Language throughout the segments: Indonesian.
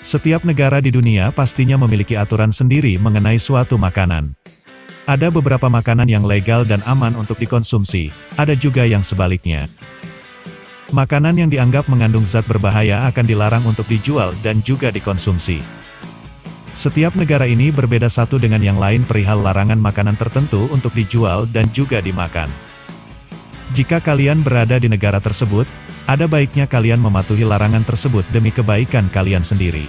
Setiap negara di dunia pastinya memiliki aturan sendiri mengenai suatu makanan. Ada beberapa makanan yang legal dan aman untuk dikonsumsi, ada juga yang sebaliknya. Makanan yang dianggap mengandung zat berbahaya akan dilarang untuk dijual dan juga dikonsumsi. Setiap negara ini berbeda satu dengan yang lain perihal larangan makanan tertentu untuk dijual dan juga dimakan. Jika kalian berada di negara tersebut, ada baiknya kalian mematuhi larangan tersebut demi kebaikan kalian sendiri.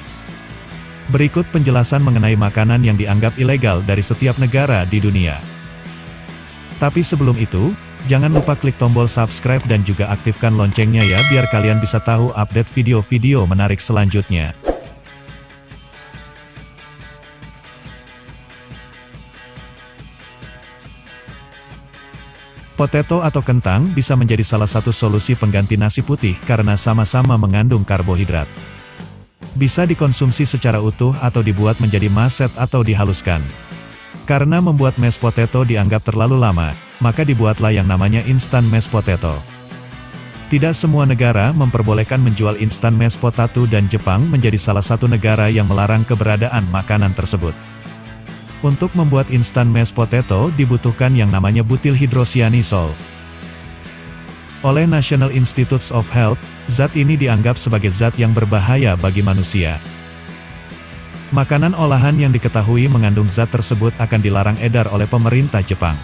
Berikut penjelasan mengenai makanan yang dianggap ilegal dari setiap negara di dunia. Tapi sebelum itu, jangan lupa klik tombol subscribe dan juga aktifkan loncengnya ya biar kalian bisa tahu update video-video menarik selanjutnya. Potato atau kentang bisa menjadi salah satu solusi pengganti nasi putih karena sama-sama mengandung karbohidrat. Bisa dikonsumsi secara utuh atau dibuat menjadi maset atau dihaluskan. Karena membuat mashed potato dianggap terlalu lama, maka dibuatlah yang namanya instant mashed potato. Tidak semua negara memperbolehkan menjual instant mashed potato dan Jepang menjadi salah satu negara yang melarang keberadaan makanan tersebut. Untuk membuat instant mashed potato dibutuhkan yang namanya butyl hidrocyanisol. Oleh National Institutes of Health, zat ini dianggap sebagai zat yang berbahaya bagi manusia. Makanan olahan yang diketahui mengandung zat tersebut akan dilarang edar oleh pemerintah Jepang.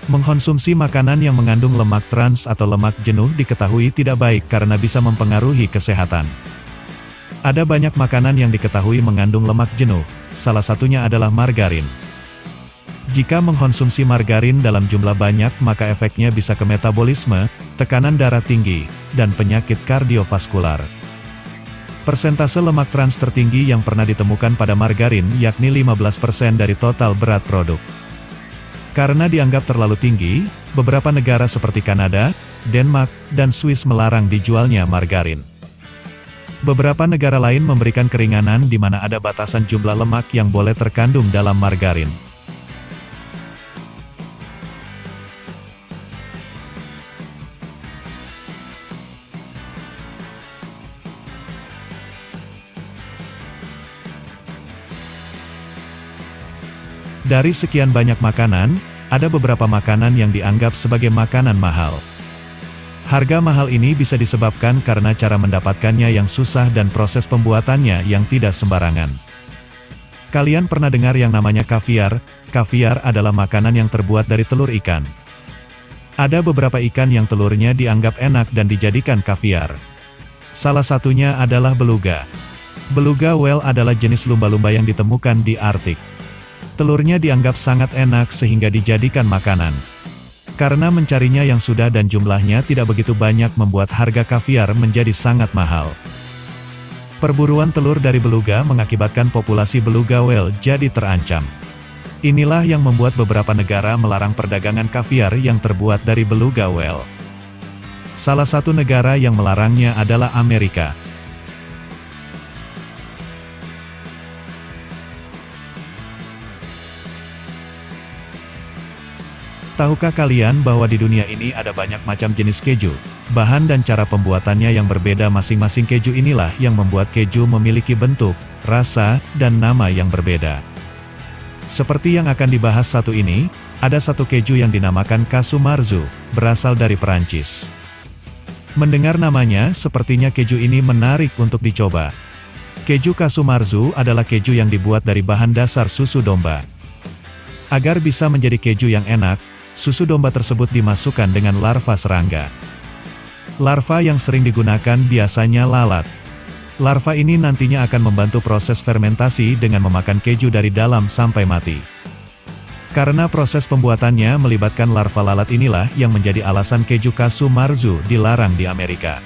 Mengkonsumsi makanan yang mengandung lemak trans atau lemak jenuh diketahui tidak baik karena bisa mempengaruhi kesehatan. Ada banyak makanan yang diketahui mengandung lemak jenuh, salah satunya adalah margarin. Jika mengkonsumsi margarin dalam jumlah banyak maka efeknya bisa ke metabolisme, tekanan darah tinggi, dan penyakit kardiovaskular. Persentase lemak trans tertinggi yang pernah ditemukan pada margarin yakni 15% dari total berat produk. Karena dianggap terlalu tinggi, beberapa negara seperti Kanada, Denmark, dan Swiss melarang dijualnya margarin. Beberapa negara lain memberikan keringanan di mana ada batasan jumlah lemak yang boleh terkandung dalam margarin. Dari sekian banyak makanan, ada beberapa makanan yang dianggap sebagai makanan mahal. Harga mahal ini bisa disebabkan karena cara mendapatkannya yang susah dan proses pembuatannya yang tidak sembarangan. Kalian pernah dengar yang namanya kaviar? Kaviar adalah makanan yang terbuat dari telur ikan. Ada beberapa ikan yang telurnya dianggap enak dan dijadikan kaviar. Salah satunya adalah beluga. Beluga whale adalah jenis lumba-lumba yang ditemukan di Arktik. Telurnya dianggap sangat enak sehingga dijadikan makanan. Karena mencarinya yang sudah dan jumlahnya tidak begitu banyak membuat harga kaviar menjadi sangat mahal. Perburuan telur dari beluga mengakibatkan populasi beluga whale jadi terancam. Inilah yang membuat beberapa negara melarang perdagangan kaviar yang terbuat dari beluga whale. Salah satu negara yang melarangnya adalah Amerika. Tahukah kalian bahwa di dunia ini ada banyak macam jenis keju? Bahan dan cara pembuatannya yang berbeda masing-masing keju inilah yang membuat keju memiliki bentuk, rasa, dan nama yang berbeda. Seperti yang akan dibahas satu ini, ada satu keju yang dinamakan Casu Marzu, berasal dari Perancis. Mendengar namanya, sepertinya keju ini menarik untuk dicoba. Keju Casu Marzu adalah keju yang dibuat dari bahan dasar susu domba. Agar bisa menjadi keju yang enak, susu domba tersebut dimasukkan dengan larva serangga. Larva yang sering digunakan biasanya lalat. Larva ini nantinya akan membantu proses fermentasi dengan memakan keju dari dalam sampai mati. Karena proses pembuatannya melibatkan larva lalat inilah yang menjadi alasan keju Casu Marzu dilarang di Amerika.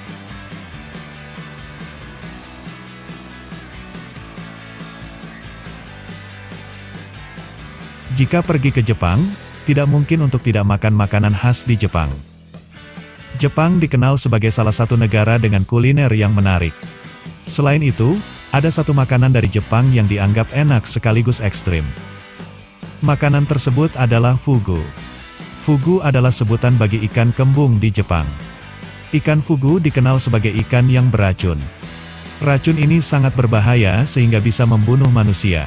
Jika pergi ke Jepang, tidak mungkin untuk tidak makan makanan khas di Jepang. Jepang dikenal sebagai salah satu negara dengan kuliner yang menarik. Selain itu, ada satu makanan dari Jepang yang dianggap enak sekaligus ekstrim. Makanan tersebut adalah fugu. Fugu adalah sebutan bagi ikan kembung di Jepang. Ikan fugu dikenal sebagai ikan yang beracun. Racun ini sangat berbahaya sehingga bisa membunuh manusia.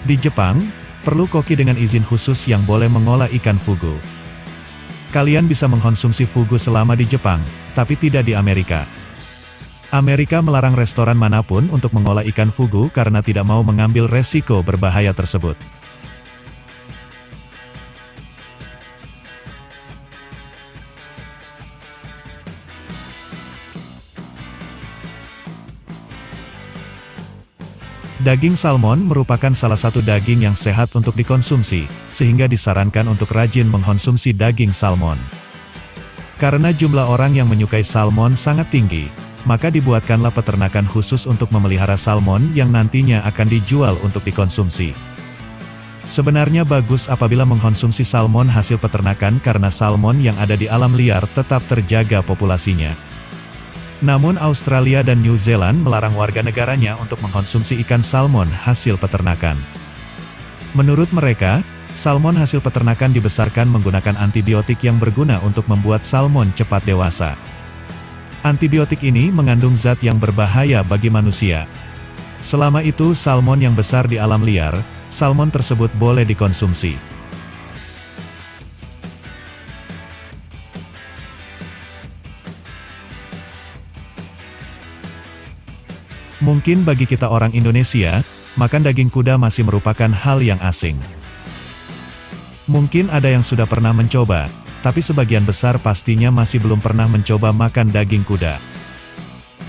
Di Jepang, perlu koki dengan izin khusus yang boleh mengolah ikan fugu. Kalian bisa mengkonsumsi fugu selama di Jepang, tapi tidak di Amerika. Amerika melarang restoran manapun untuk mengolah ikan fugu karena tidak mau mengambil resiko berbahaya tersebut. Daging salmon merupakan salah satu daging yang sehat untuk dikonsumsi, sehingga disarankan untuk rajin mengkonsumsi daging salmon. Karena jumlah orang yang menyukai salmon sangat tinggi, maka dibuatkanlah peternakan khusus untuk memelihara salmon yang nantinya akan dijual untuk dikonsumsi. Sebenarnya bagus apabila mengkonsumsi salmon hasil peternakan karena salmon yang ada di alam liar tetap terjaga populasinya. Namun Australia dan New Zealand melarang warga negaranya untuk mengkonsumsi ikan salmon hasil peternakan. Menurut mereka, salmon hasil peternakan dibesarkan menggunakan antibiotik yang berguna untuk membuat salmon cepat dewasa. Antibiotik ini mengandung zat yang berbahaya bagi manusia. Selama itu salmon yang besar di alam liar, salmon tersebut boleh dikonsumsi. Mungkin bagi kita orang Indonesia, makan daging kuda masih merupakan hal yang asing. Mungkin ada yang sudah pernah mencoba, tapi sebagian besar pastinya masih belum pernah mencoba makan daging kuda.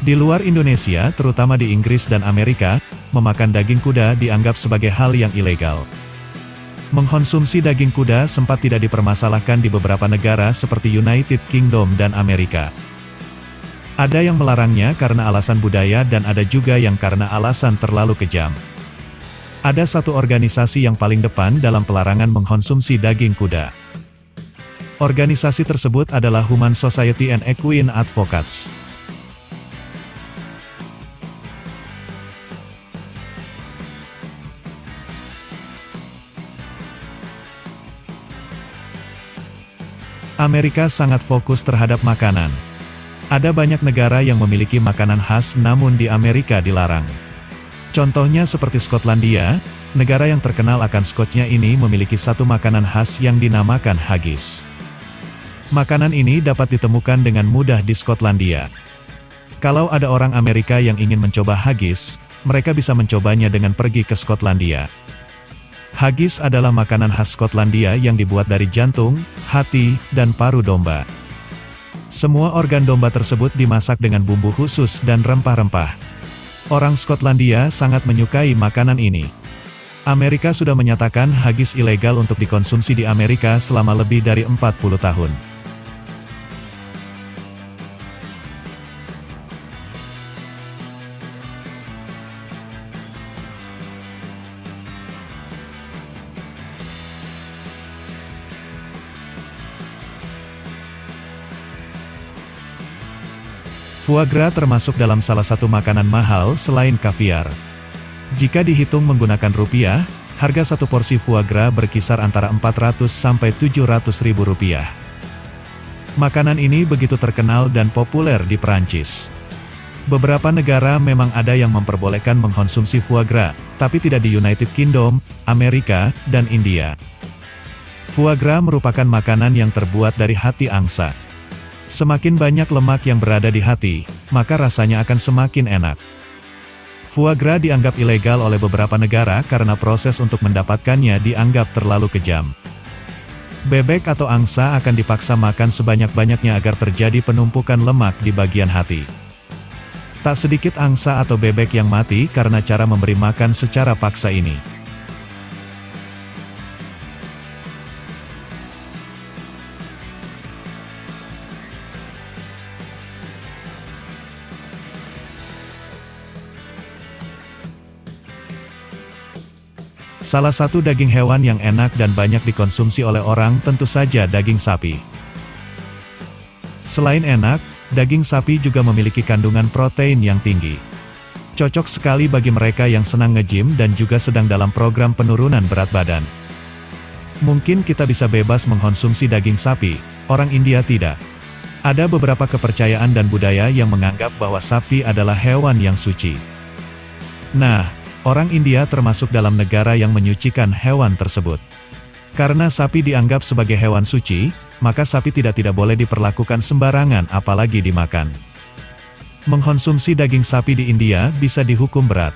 Di luar Indonesia, terutama di Inggris dan Amerika, memakan daging kuda dianggap sebagai hal yang ilegal. Mengkonsumsi daging kuda sempat tidak dipermasalahkan di beberapa negara seperti United Kingdom dan Amerika. Ada yang melarangnya karena alasan budaya dan ada juga yang karena alasan terlalu kejam. Ada satu organisasi yang paling depan dalam pelarangan mengkonsumsi daging kuda. Organisasi tersebut adalah Human Society and Equine Advocates. Amerika sangat fokus terhadap makanan. Ada banyak negara yang memiliki makanan khas namun di Amerika dilarang. Contohnya seperti Skotlandia, negara yang terkenal akan scotch-nya ini memiliki satu makanan khas yang dinamakan haggis. Makanan ini dapat ditemukan dengan mudah di Skotlandia. Kalau ada orang Amerika yang ingin mencoba haggis, mereka bisa mencobanya dengan pergi ke Skotlandia. Haggis adalah makanan khas Skotlandia yang dibuat dari jantung, hati, dan paru domba. Semua organ domba tersebut dimasak dengan bumbu khusus dan rempah-rempah. Orang Skotlandia sangat menyukai makanan ini. Amerika sudah menyatakan haggis ilegal untuk dikonsumsi di Amerika selama lebih dari 40 tahun. Foie gras termasuk dalam salah satu makanan mahal selain kaviar. Jika dihitung menggunakan rupiah, harga satu porsi foie gras berkisar antara 400 sampai 700 ribu rupiah. Makanan ini begitu terkenal dan populer di Perancis. Beberapa negara memang ada yang memperbolehkan mengkonsumsi foie gras, tapi tidak di United Kingdom, Amerika, dan India. Foie gras merupakan makanan yang terbuat dari hati angsa. Semakin banyak lemak yang berada di hati, maka rasanya akan semakin enak. Foie gras dianggap ilegal oleh beberapa negara karena proses untuk mendapatkannya dianggap terlalu kejam. Bebek atau angsa akan dipaksa makan sebanyak-banyaknya agar terjadi penumpukan lemak di bagian hati. Tak sedikit angsa atau bebek yang mati karena cara memberi makan secara paksa ini. Salah satu daging hewan yang enak dan banyak dikonsumsi oleh orang tentu saja daging sapi. Selain enak, daging sapi juga memiliki kandungan protein yang tinggi. Cocok sekali bagi mereka yang senang nge-gym dan juga sedang dalam program penurunan berat badan. Mungkin kita bisa bebas mengkonsumsi daging sapi, orang India tidak. Ada beberapa kepercayaan dan budaya yang menganggap bahwa sapi adalah hewan yang suci. Nah, orang India termasuk dalam negara yang menyucikan hewan tersebut. Karena sapi dianggap sebagai hewan suci, maka sapi tidak boleh diperlakukan sembarangan apalagi dimakan. Mengkonsumsi daging sapi di India bisa dihukum berat.